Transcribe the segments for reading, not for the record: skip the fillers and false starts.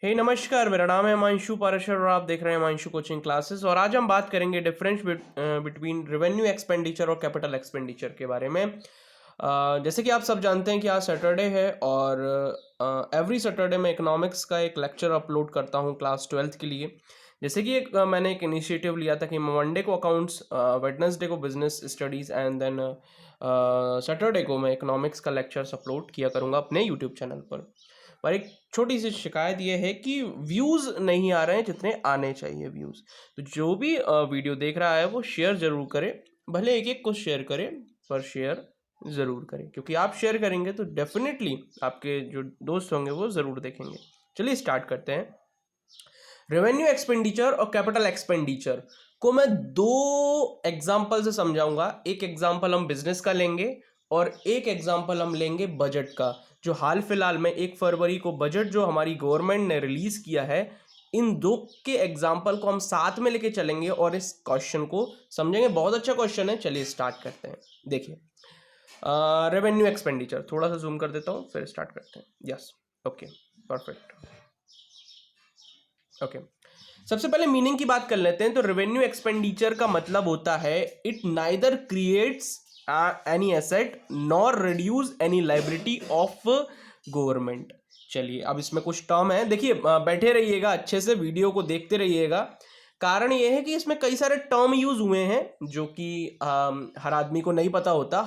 नमस्कार। मेरा नाम है हिमांशु पाराशर और आप देख रहे हैं हिमांशु कोचिंग क्लासेस। और आज हम बात करेंगे डिफरेंस बिटवीन रेवेन्यू एक्सपेंडिचर और कैपिटल एक्सपेंडिचर के बारे में। जैसे कि आप सब जानते हैं कि आज सैटरडे है और एवरी सैटरडे मैं इकोनॉमिक्स का एक लेक्चर अपलोड करता हूं क्लास 12th के लिए। जैसे कि मैंने एक इनिशिएटिव लिया था कि मंडे को अकाउंट्स, वेडनेसडे को business studies and then Saturday को मैं इकोनॉमिक्स का लेक्चर्स अपलोड किया करूँगा अपने यूट्यूब चैनल पर एक छोटी सी शिकायत ये है कि व्यूज़ नहीं आ रहे हैं जितने आने चाहिए व्यूज़। तो जो भी वीडियो देख रहा है वो शेयर ज़रूर करे, भले एक एक को शेयर करे पर शेयर ज़रूर करें, क्योंकि आप शेयर करेंगे तो डेफिनेटली आपके जो दोस्त होंगे वो ज़रूर देखेंगे। चलिए स्टार्ट करते हैं। रेवेन्यू एक्सपेंडिचर और कैपिटल एक्सपेंडिचर को मैं दो एग्जाम्पल से समझाऊंगा। एक एग्जाम्पल हम बिजनेस का लेंगे और एक एग्जाम्पल हम लेंगे बजट का, जो हाल फिलहाल में 1 फरवरी को बजट जो हमारी गवर्नमेंट ने रिलीज किया है। इन दो के एग्जाम्पल को हम साथ में लेके चलेंगे और इस क्वेश्चन को समझेंगे। बहुत अच्छा क्वेश्चन है, चलिए स्टार्ट करते हैं। देखिए, रेवेन्यू एक्सपेंडिचर थोड़ा सा जूम कर देता हूँ फिर स्टार्ट करते हैं। Yes, okay, perfect, okay. सबसे पहले मीनिंग की बात कर लेते हैं। तो रेवेन्यू एक्सपेंडिचर का मतलब होता है it neither creates any asset nor reduce any liability of government. चलिए, अब इसमें कुछ टर्म है, देखिए, बैठे रहिएगा, अच्छे से वीडियो को देखते रहिएगा। कारण ये है कि इसमें कई सारे टर्म यूज हुए हैं जो कि हर आदमी को नहीं पता होता,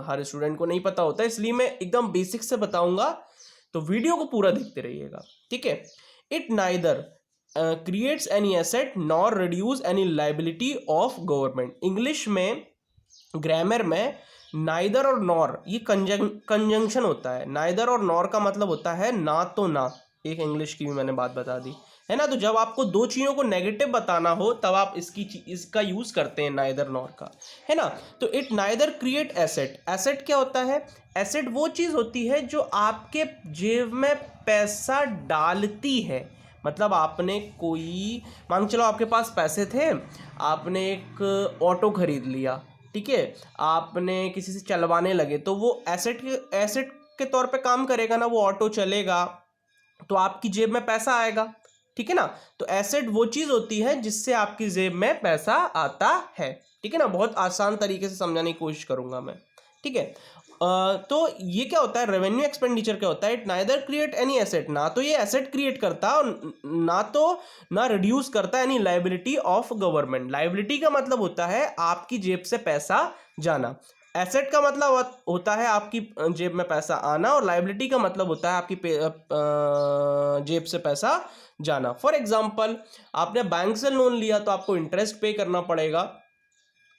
हर स्टूडेंट को नहीं पता होता, इसलिए मैं एकदम बेसिक से बताऊंगा। तो वीडियो को पूरा देखते रहिएगा, ठीक है। It neither creates any asset nor reduce any liability of government. English में ग्रामर में नाइदर और नॉर ये कंजंक्शन होता है। नाइदर और नॉर का मतलब होता है ना तो ना। एक इंग्लिश की भी मैंने बात बता दी है ना। तो जब आपको दो चीज़ों को नेगेटिव बताना हो तब आप इसका यूज करते हैं, नाइदर नॉर का, है ना। तो it neither create asset. Asset क्या होता है? एसेट वो चीज़ होती है जो आपके जेब में पैसा डालती है। मतलब आपने कोई, मान चलो आपके पास पैसे थे, आपने एक ऑटो खरीद लिया, ठीक है, आपने किसी से चलवाने लगे, तो वो एसेट के तौर पे काम करेगा ना, वो ऑटो चलेगा तो आपकी जेब में पैसा आएगा, ठीक है ना। तो एसेट वो चीज होती है जिससे आपकी जेब में पैसा आता है, ठीक है ना। बहुत आसान तरीके से समझाने की कोशिश करूंगा मैं, ठीक है। तो ये क्या होता है, रेवेन्यू एक्सपेंडिचर क्या होता है? It neither create any asset, ना तो ये एसेट क्रिएट करता और ना रिड्यूस करता any liability of government. Liability का मतलब होता है आपकी जेब से पैसा जाना, एसेट का मतलब होता है आपकी जेब में पैसा आना, और लायबिलिटी का मतलब होता है आपकी जेब से पैसा जाना। फॉर एग्जाम्पल, आपने बैंक से लोन लिया तो आपको इंटरेस्ट पे करना पड़ेगा।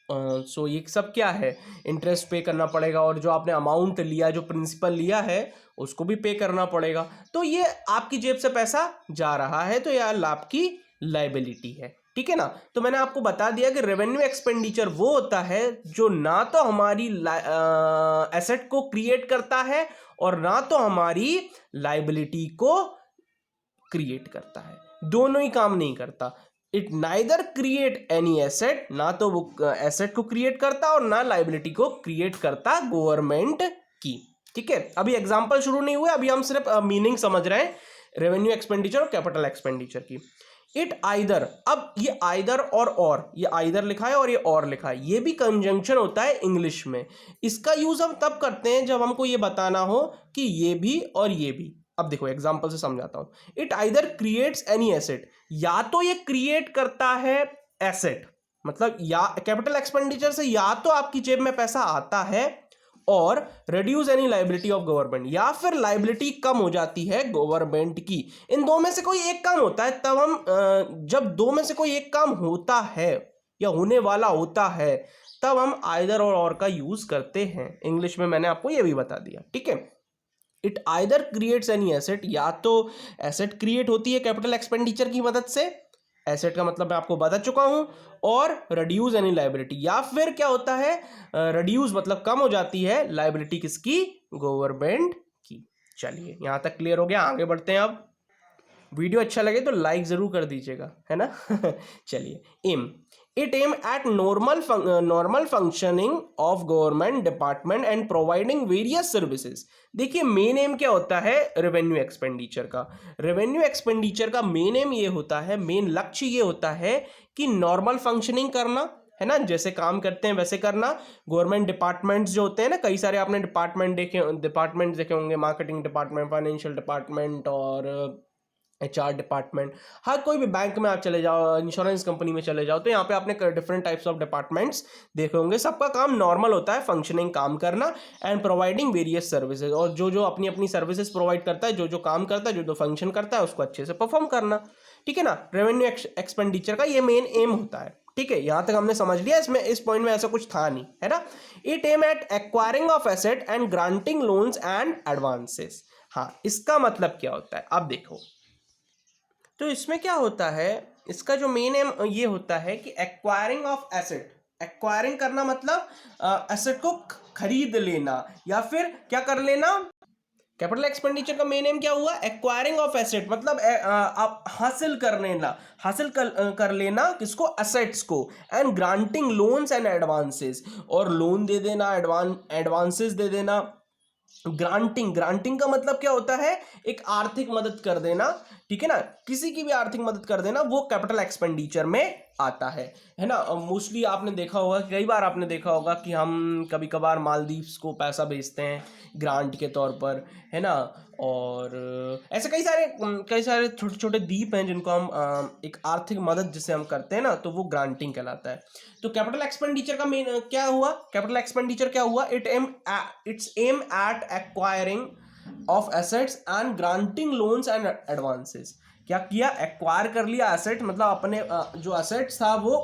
सो ये सब क्या है, इंटरेस्ट पे करना पड़ेगा, और जो आपने अमाउंट लिया, जो प्रिंसिपल लिया है, उसको भी पे करना पड़ेगा। तो ये आपकी जेब से पैसा जा रहा है, तो यह आपकी लायबिलिटी है, ठीक है ना। तो मैंने आपको बता दिया कि रेवेन्यू एक्सपेंडिचर वो होता है जो ना तो हमारी एसेट को क्रिएट करता है और ना तो हमारी लायबिलिटी को क्रिएट करता है, दोनों ही काम नहीं करता। It neither create any asset, ना तो वो एसेट को क्रिएट करता और ना लायबिलिटी को क्रिएट करता गवर्नमेंट की, ठीक है। अभी एग्जांपल शुरू नहीं हुए, अभी हम सिर्फ मीनिंग समझ रहे हैं रेवेन्यू एक्सपेंडिचर और कैपिटल एक्सपेंडिचर की। इट आइदर, अब ये आइदर और ये आइदर लिखा है और ये और लिखा है, ये भी कंजंक्शन होता है इंग्लिश में। इसका यूज हम तब करते हैं जब हमको ये बताना हो कि ये भी और ये भी। अब देखो एग्जांपल से समझाता हूं। It either creates any asset, या तो ये क्रिएट करता है एसेट, मतलब या कैपिटल एक्सपेंडिचर से या तो आपकी जेब में पैसा आता है, और reduce any liability of government, या फिर लायबिलिटी कम हो जाती है गवर्नमेंट की। इन दो में से कोई एक काम होता है। तब हम जब दो में से कोई एक काम होता है या होने वाला होता है, तब हम आइदर और का यूज करते हैं। इंग्लिश में मैंने आपको यह भी बता दिया, ठीक है। It either creates any asset, या तो एसेट क्रिएट होती है कैपिटल एक्सपेंडिचर की मदद से, एसेट का मतलब मैं आपको बता चुका हूं, और रिड्यूस एनी लायबिलिटी, या फिर क्या होता है, रिड्यूस मतलब कम हो जाती है लायबिलिटी किसकी, गवर्नमेंट की। चलिए, यहां तक क्लियर हो गया, आगे बढ़ते हैं। अब वीडियो अच्छा लगे तो लाइक जरूर कर दीजिएगा, है ना। चलिए, aim it aim at normal functioning of government department and providing various services. देखिए मेन एम क्या होता है रेवेन्यू एक्सपेंडिचर का? रेवेन्यू एक्सपेंडिचर का मेन एम ये होता है, मेन लक्ष्य ये होता है कि नॉर्मल फंक्शनिंग करना, है ना, जैसे काम करते हैं वैसे करना। गवर्नमेंट डिपार्टमेंट्स जो होते हैं ना, कई सारे आपने डिपार्टमेंट देखे होंगे, मार्केटिंग डिपार्टमेंट, फाइनेंशियल डिपार्टमेंट और HR डिपार्टमेंट। हर कोई भी बैंक में आप चले जाओ, इंश्योरेंस कंपनी में चले जाओ, तो यहाँ पे आपने डिफरेंट टाइप्स ऑफ डिपार्टमेंट्स देखे होंगे। सबका काम नॉर्मल होता है, फंक्शनिंग काम करना एंड प्रोवाइडिंग वेरियस सर्विसेज, और जो जो अपनी अपनी सर्विसेज प्रोवाइड करता है, जो जो काम करता है, जो जो फंक्शन करता है, उसको अच्छे से परफॉर्म करना। ठीक है ना, रेवेन्यू एक्सपेंडिचर का ये मेन एम होता है। ठीक है, यहां तक हमने समझ लिया। इसमें इस पॉइंट में ऐसा कुछ था नहीं, है ना। It aim at acquiring of asset and granting loans and advances. हाँ, इसका मतलब क्या होता है, अब देखो। तो इसमें क्या होता है, इसका जो मेन एम ये होता है कि एक्वायरिंग ऑफ एसेट। एक्वायरिंग करना मतलब एसेट को खरीद लेना या फिर क्या कर लेना। कैपिटल एक्सपेंडिचर का मेन एम क्या हुआ? एक्वायरिंग ऑफ एसेट, मतलब आप हासिल कर लेना, कर लेना किसको? एसेट्स को। And granting loans and advances, और लोन दे देना, एडवांसेस दे देना। ग्रांटिंग का मतलब क्या होता है? एक आर्थिक मदद कर देना, ठीक है ना, किसी की भी आर्थिक मदद कर देना, वो कैपिटल एक्सपेंडिचर में आता है ना। मोस्टली आपने देखा होगा, कई बार आपने देखा होगा कि हम कभी कभार मालदीव्स को पैसा भेजते हैं ग्रांट के तौर पर, है ना। और ऐसे कई सारे छोटे छोटे द्वीप हैं जिनको हम एक आर्थिक मदद जिसे हम करते हैं ना, तो वो ग्रांटिंग कहलाता है। तो कैपिटल एक्सपेंडिचर का मेन क्या हुआ? कैपिटल एक्सपेंडिचर क्या हुआ? It's aim at acquiring of assets and granting loans and advances. क्या किया? एक्वायर कर लिया एसेट, मतलब अपने जो एसेट्स था वो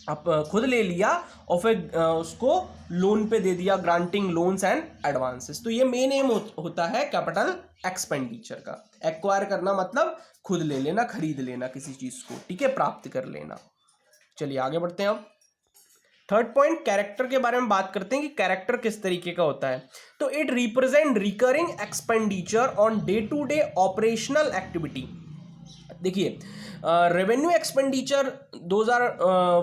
आप खुद ले लिया और फिर उसको लोन पे दे दिया, ग्रांटिंग लोन्स एंड एडवांसेस। तो ये मेन एम होता है कैपिटल एक्सपेंडिचर का। एक्वायर करना मतलब खुद ले लेना, खरीद लेना किसी चीज को, ठीक है, प्राप्त कर लेना। चलिए आगे बढ़ते हैं। अब थर्ड पॉइंट, कैरेक्टर के बारे में बात करते हैं कि कैरेक्टर किस तरीके का होता है। तो it represent recurring expenditure on day to day operational activity. देखिए रेवेन्यू एक्सपेंडिचर 2000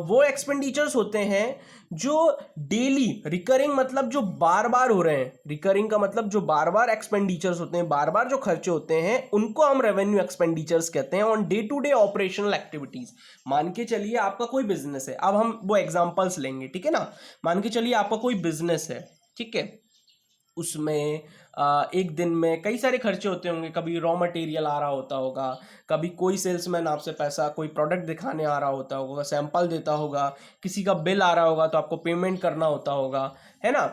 वो एक्सपेंडिचर्स होते हैं जो डेली रिकरिंग, मतलब जो बार बार हो रहे हैं। रिकरिंग का मतलब जो बार बार एक्सपेंडिचर्स होते हैं, बार बार जो खर्चे होते हैं, उनको हम रेवेन्यू एक्सपेंडिचर्स कहते हैं on day to day operational activities. मान के चलिए आपका कोई बिजनेस है, अब हम वो एग्जांपल्स लेंगे, ठीक है ना। मान के चलिए आपका कोई बिजनेस है, ठीक है, उसमें एक दिन में कई सारे खर्चे होते होंगे। कभी रॉ मटेरियल आ रहा होता होगा, कभी कोई सेल्समैन आपसे पैसा, कोई प्रोडक्ट दिखाने आ रहा होता होगा, सैंपल देता होगा, किसी का बिल आ रहा होगा तो आपको पेमेंट करना होता होगा, है ना,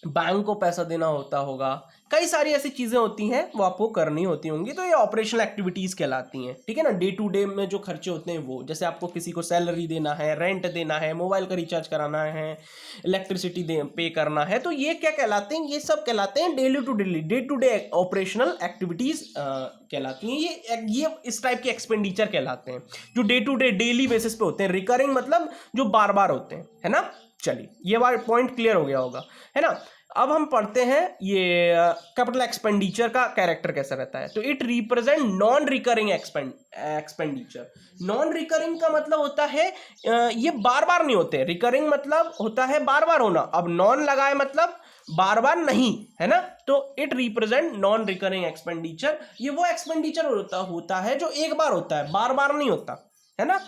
बैंक को पैसा देना होता होगा। कई सारी ऐसी चीजें होती हैं वो आपको करनी होती होंगी, तो ये ऑपरेशनल एक्टिविटीज कहलाती हैं, ठीक है ना। डे टू डे में जो खर्चे होते हैं वो, जैसे आपको किसी को सैलरी देना है, रेंट देना है, मोबाइल का रिचार्ज कराना है, इलेक्ट्रिसिटी पे करना है, तो ये क्या कहलाते हैं? ये सब कहलाते हैं daily to daily, day to day operational activities कहलाती हैं। ये इस टाइप के एक्सपेंडिचर कहलाते हैं जो day to day daily basis पे होते हैं। रिकरिंग मतलब जो बार बार होते हैं, है ना। चलिए ये बार पॉइंट क्लियर हो गया होगा, है ना। अब हम पढ़ते हैं ये कैपिटल एक्सपेंडिचर का कैरेक्टर कैसा रहता है। तो it represent non recurring expenditure. Non recurring का मतलब होता है ये बार बार नहीं होते। रिकरिंग मतलब होता है बार बार होना, अब नॉन लगाए मतलब बार बार नहीं, है ना। तो it represent non recurring expenditure. ये वो एक्सपेंडिचर होता है जो एक बार होता है, बार बार नहीं होता, है ना।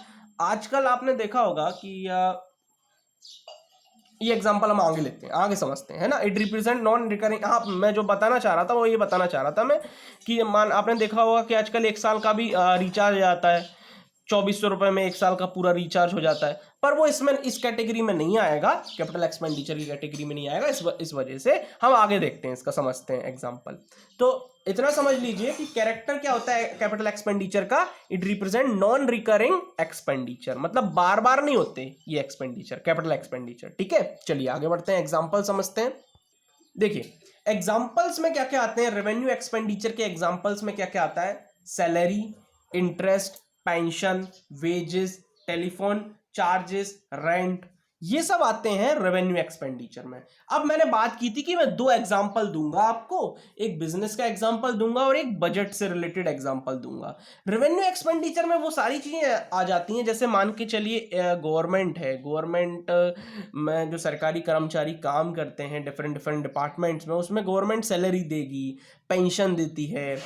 आजकल आपने देखा होगा कि ये एग्जांपल हम आगे लेते हैं, आगे समझते हैं, है ना। It represent non recurring. हाँ, मैं जो बताना चाह रहा था वो ये बताना चाह रहा था मैं कि आपने देखा होगा कि आजकल 1 साल का भी रिचार्ज आता है, 2400 रुपये में 1 साल का पूरा रिचार्ज हो जाता है। पर वो इसमें इस कैटेगरी में नहीं आएगा, कैपिटल एक्सपेंडिचर की कैटेगरी में नहीं आएगा। इस वजह से हम आगे देखते हैं, इसका समझते हैं एग्जाम्पल। तो इतना समझ लीजिए कि कैरेक्टर क्या होता है कैपिटल एक्सपेंडिचर का। It represent non recurring expenditure, मतलब बार बार नहीं होते ये एक्सपेंडिचर, कैपिटल एक्सपेंडिचर, ठीक है। चलिए आगे बढ़ते हैं, एग्जाम्पल समझते हैं। देखिए एग्जाम्पल्स में क्या क्या आते हैं, रेवेन्यू एक्सपेंडिचर के एग्जाम्पल्स में क्या क्या आता है। Salary, interest, pension, wages, telephone charges, rent, ये सब आते हैं रेवेन्यू एक्सपेंडिचर में। अब मैंने बात की थी कि मैं दो एग्जांपल दूंगा आपको, एक बिजनेस का एग्जांपल दूंगा और एक बजट से रिलेटेड एग्जांपल दूंगा। रेवेन्यू एक्सपेंडिचर में वो सारी चीजें आ जाती हैं, जैसे मान के चलिए गवर्नमेंट है, गवर्नमेंट में जो सरकारी कर्मचारी काम करते हैं डिफरेंट डिफरेंट डिपार्टमेंट्स में, उसमें गवर्नमेंट सैलरी देगी, पेंशन देती है,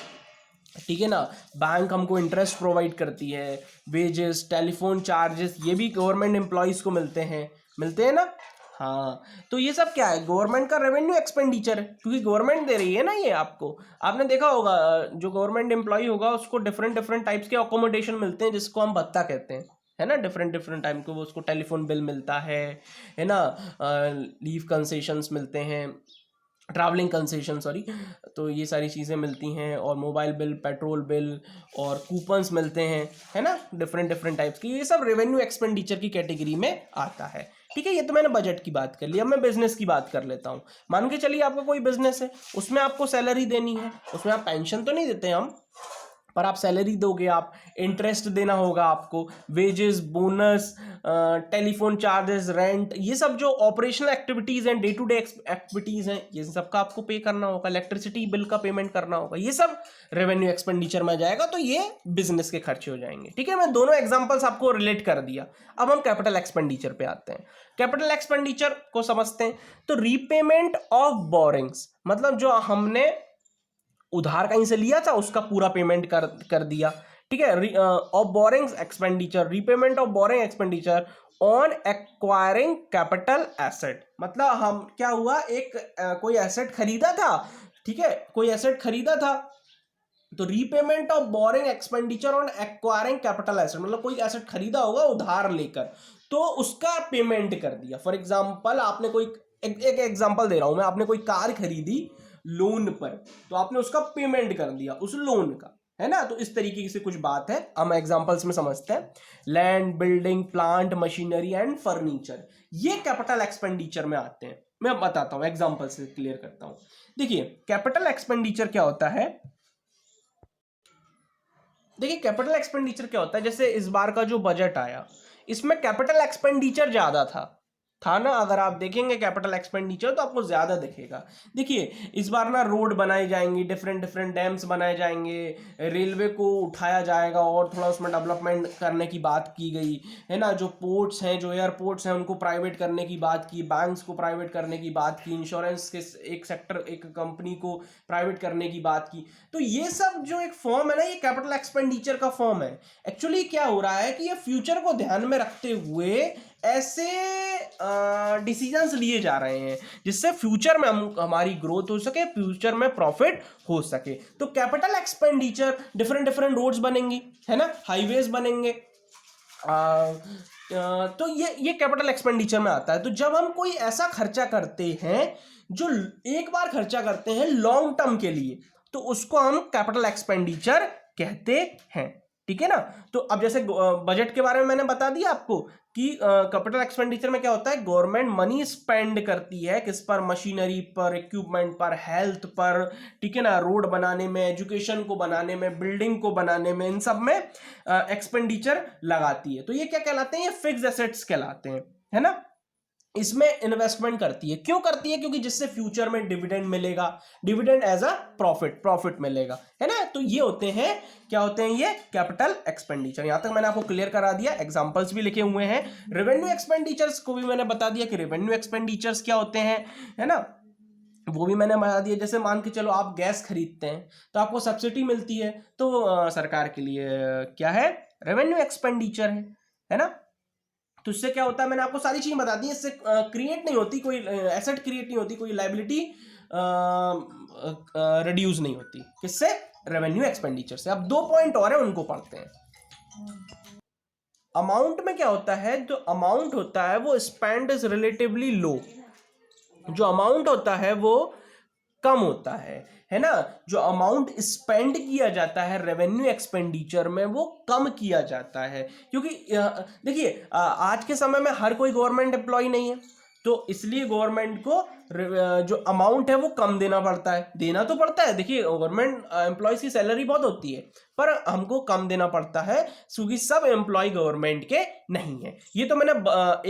ठीक है ना, बैंक हमको इंटरेस्ट प्रोवाइड करती है, वेजेस, टेलीफोन चार्जेस, ये भी गवर्नमेंट एम्प्लॉयज़ को मिलते हैं ना। हाँ, तो ये सब क्या है, गवर्नमेंट का रेवेन्यू एक्सपेंडिचर है, क्योंकि गवर्नमेंट दे रही है ना ये आपको। आपने देखा होगा जो गवर्नमेंट एम्प्लॉय होगा उसको डिफरेंट डिफरेंट टाइप्स के अकोमोडेशन मिलते हैं, जिसको हम भत्ता कहते हैं, है ना, डिफरेंट डिफरेंट टाइम को। वो उसको टेलीफोन बिल मिलता है ना, लीव कंसेशंस मिलते हैं, ट्रैवलिंग कंसेशन सॉरी, तो ये सारी चीज़ें मिलती हैं, और मोबाइल बिल, पेट्रोल बिल और कूपन्स मिलते हैं, है ना, डिफरेंट डिफरेंट टाइप्स की। ये सब रेवेन्यू एक्सपेंडिचर की कैटेगरी में आता है, ठीक है। ये तो मैंने बजट की बात कर ली। अब मैं बिजनेस की बात कर लेता हूँ। मान के चलिए आपका कोई बिजनेस है, उसमें आपको सैलरी देनी है, उसमें आप पेंशन तो नहीं देते हम, पर आप सैलरी दोगे, आप इंटरेस्ट देना होगा आपको, wages, bonus, telephone charges, rent, ये सब जो ऑपरेशनल एक्टिविटीज़ हैं, डे टू डे एक्टिविटीज़ हैं, ये सब का आपको पे करना होगा, इलेक्ट्रिसिटी बिल का पेमेंट करना होगा, ये सब रेवेन्यू एक्सपेंडिचर में जाएगा, तो ये बिजनेस के खर्चे हो जाएंगे, ठीक है। मैं दोनों एग्जाम्पल्स आपको रिलेट कर दिया। अब हम कैपिटल एक्सपेंडिचर पे आते हैं। कैपिटल एक्सपेंडिचर को समझते हैं। तो रीपेमेंट ऑफ बोरिंग्स, मतलब जो हमने उधार कहीं से लिया था उसका पूरा पेमेंट कर दिया, ठीक है। Of borings expenditure, repayment of boring expenditure on acquiring capital asset, मतलब हम क्या हुआ, एक कोई एसेट खरीदा था, ठीक है, कोई एसेट खरीदा था, तो repayment of boring expenditure on acquiring capital asset, मतलब कोई एसेट खरीदा होगा उधार लेकर, तो उसका पेमेंट कर दिया। फॉर एग्जाम्पल आपने कोई एक एग्जाम्पल दे रहा हूं मैं, आपने कोई कार खरीदी लोन पर, तो आपने उसका पेमेंट कर दिया उस लोन का, है ना। तो इस तरीके से कुछ बात है, हम एग्जांपल्स में समझते हैं। Land, building, plant, machinery and furniture, ये कैपिटल एक्सपेंडिचर में आते हैं। मैं बताता हूं, एग्जांपल से क्लियर करता हूं। देखिए कैपिटल एक्सपेंडिचर क्या होता है, देखिए कैपिटल एक्सपेंडिचर क्या होता है, जैसे इस बार का जो बजट आया, इसमें कैपिटल एक्सपेंडिचर ज्यादा था ना। अगर आप देखेंगे कैपिटल एक्सपेंडिचर तो आपको ज्यादा दिखेगा। देखिए इस बार ना रोड बनाए जाएंगे, डिफरेंट डिफरेंट डैम्स बनाए जाएंगे, रेलवे को उठाया जाएगा और थोड़ा उसमें डेवलपमेंट करने की बात की गई, है ना। जो पोर्ट्स हैं, जो एयरपोर्ट्स हैं, उनको प्राइवेट करने की बात की, बैंक्स को प्राइवेट करने की बात की, इंश्योरेंस के एक सेक्टर, एक कंपनी को प्राइवेट करने की बात की। तो ये सब जो एक फॉर्म है ना, ये कैपिटल एक्सपेंडिचर का फॉर्म है। एक्चुअली क्या हो रहा है कि ये फ्यूचर को ध्यान में रखते हुए ऐसे डिसीजंस लिए जा रहे हैं जिससे फ्यूचर में हमारी ग्रोथ हो सके, फ्यूचर में प्रॉफिट हो सके। तो capital expenditure, different different roads बनेंगी, है ना, हाईवेज बनेंगे, तो ये कैपिटल एक्सपेंडिचर में आता है। तो जब हम कोई ऐसा खर्चा करते हैं जो एक बार खर्चा करते हैं लॉन्ग टर्म के लिए, तो उसको हम कैपिटल एक्सपेंडिचर कहते हैं, ठीक है ना। तो अब जैसे बजट के बारे में मैंने बता दिया आपको कि कैपिटल एक्सपेंडिचर में क्या होता है, गवर्नमेंट मनी स्पेंड करती है किस पर, मशीनरी पर, इक्विपमेंट पर, हेल्थ पर, ठीक है ना, रोड बनाने में, एजुकेशन को बनाने में, बिल्डिंग को बनाने में, इन सब में एक्सपेंडिचर लगाती है। तो ये क्या कहलाते हैं, ये फिक्स्ड एसेट्स कहलाते हैं, है ना। इसमें इन्वेस्टमेंट करती है, क्यों करती है, क्योंकि जिससे फ्यूचर में डिविडेंड मिलेगा, डिविडेंड एज अ प्रॉफिट मिलेगा, है ना। तो ये होते हैं, क्या होते हैं, ये कैपिटल एक्सपेंडिचर। यहां तक मैंने आपको क्लियर करा दिया, एग्जांपल्स भी लिखे हुए हैं। रेवेन्यू एक्सपेंडिचर्स को भी मैंने बता दिया कि रेवेन्यू एक्सपेंडिचर्स क्या होते हैं, है ना, वो भी मैंने बता दिया। जैसे मान के चलो आप गैस खरीदते हैं तो आपको सब्सिडी मिलती है, तो सरकार के लिए क्या है, रेवेन्यू एक्सपेंडिचर है ना। तो इससे क्या होता है, मैंने आपको सारी चीजें बता दी। इससे क्रिएट नहीं होती कोई एसेट, क्रिएट नहीं होती कोई लाइबिलिटी, रिड्यूस नहीं होती, किससे, रेवेन्यू एक्सपेंडिचर से। अब दो पॉइंट और है, उनको पढ़ते हैं। अमाउंट में क्या होता है, जो अमाउंट होता है वो स्पेंड इज रिलेटिवली लो, जो अमाउंट होता है वो कम होता है ना। जो अमाउंट स्पेंड किया जाता है रेवेन्यू एक्सपेंडिचर में वो कम किया जाता है, क्योंकि देखिए आज के समय में हर कोई गवर्नमेंट एम्प्लॉय नहीं है, तो इसलिए गवर्नमेंट को जो अमाउंट है वो कम देना पड़ता है। देना तो पड़ता है, देखिए गवर्नमेंट एम्प्लॉयज की सैलरी बहुत होती है, पर हमको कम देना पड़ता है क्योंकि सब एम्प्लॉय गवर्नमेंट के नहीं है। ये तो मैंने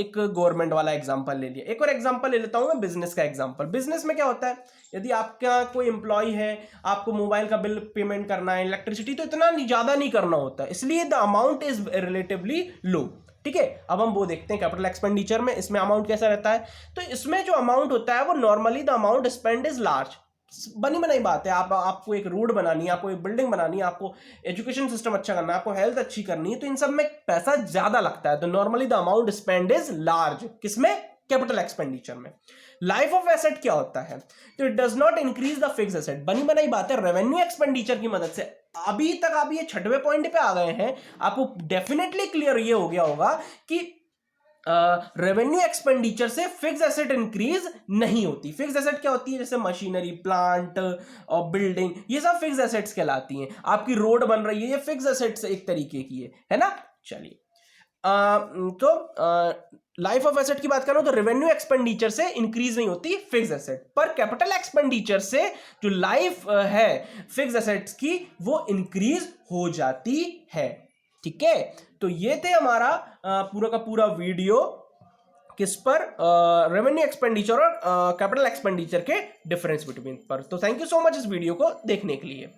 एक गवर्नमेंट वाला एग्जांपल ले लिया। एक और एग्जांपल ले लेता हूं मैं बिजनेस का एग्जांपल। बिजनेस में क्या होता है, यदि आपका कोई एम्प्लॉय है, आपको मोबाइल का बिल पेमेंट करना है, इलेक्ट्रिसिटी, तो इतना ज्यादा नहीं करना होता है, इसलिए the amount is relatively low. ठीक है, अब हम वो देखते हैं कैपिटल एक्सपेंडिचर में, इसमें अमाउंट कैसा रहता है। तो इसमें जो अमाउंट होता है वो normally the amount spend is large. बनी बनाई बात है, आपको एक रोड बनानी है, आपको एक बिल्डिंग बनानी है, आपको एजुकेशन सिस्टम अच्छा करना है, आपको हेल्थ अच्छी करनी है, तो इन सब में पैसा ज्यादा लगता है। तो normally the amount spend is large, किसमें, कैपिटल एक्सपेंडिचर में। लाइफ ऑफ एसेट क्या होता है, तो it does not increase the fix asset. बनी बनाई बात है, रेवेन्यू एक्सपेंडिचर की मदद से अभी तक आप ये 6वें पॉइंट पे आ गए हैं, आपको डेफिनेटली क्लियर ये हो गया होगा कि रेवेन्यू एक्सपेंडिचर से फिक्स एसेट इंक्रीज नहीं होती। फिक्स एसेट क्या होती है, जैसे मशीनरी, प्लांट और बिल्डिंग, ये सब फिक्स एसेट्स कहलाती हैं। आपकी रोड बन रही है, ये फिक्स एसेट्स एक तरीके की है ना। चलिए, तो लाइफ ऑफ एसेट की बात करो तो रेवेन्यू एक्सपेंडिचर से इंक्रीज नहीं होती फिक्स एसेट, पर कैपिटल एक्सपेंडिचर से जो लाइफ है फिक्स एसेट्स की वो इंक्रीज हो जाती है। ठीक है, तो ये थे हमारा पूरा का पूरा वीडियो किस पर, रेवेन्यू एक्सपेंडिचर और कैपिटल एक्सपेंडिचर के डिफरेंस बिटवीन पर। तो थैंक यू सो मच इस वीडियो को देखने के लिए।